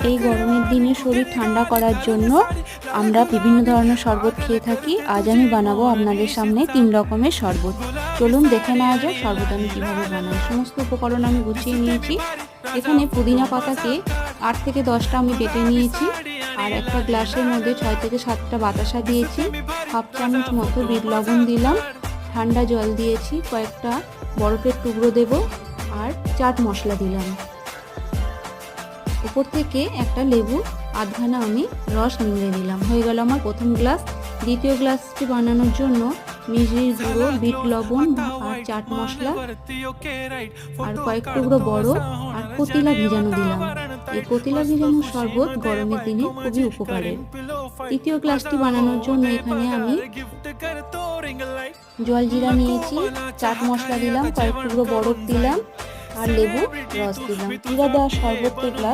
এই গরমের দিনে শরীর ঠান্ডা করার জন্য আমরা বিভিন্ন ধরনের শরবত খেয়ে থাকি। আজ আমি বানাবো আপনাদের সামনে 3 রকমের শরবত। চলুন দেখে নেওয়া যাক শরবত আমি কীভাবে বানাই। সমস্ত উপকরণ আমি গুছিয়ে নিয়েছি। এখানে পুদিনা পাতাকে 8 থেকে 10টা আমি বেটে নিয়েছি, আর একটা গ্লাসের মধ্যে 6 থেকে 7টা বাতাসা দিয়েছি, হাফ চামচ মতো বিট লবণ দিলাম, ঠান্ডা জল দিয়েছি, কয়েকটা বরফের টুকরো দেব, আর চাট মশলা দিলাম। উপর থেকে একটা লেবু আধখানা আমি রস নিংড়ে দিলাম। হয়ে গেল আমার প্রথম গ্লাস। দ্বিতীয় গ্লাসটি বানানোর জন্য মিষ্টির গুঁড়ো, বিট লবণ আর চাট মশলা আর কয়েক টুকরো বরফ আর কতিলা ভিজানো দিলাম। এই কতিলা ভিজানো শরবত গরমের দিনে খুবই উপকারী। তৃতীয় গ্লাসটি বানানোর জন্য এখানে আমি জলজিরা নিয়েছি, চাট মশলা দিলাম, কয়েক টুকরো বরফ দিলাম আর লেবু রস দিলাম। জিরা দেওয়া শরবতের গ্লাস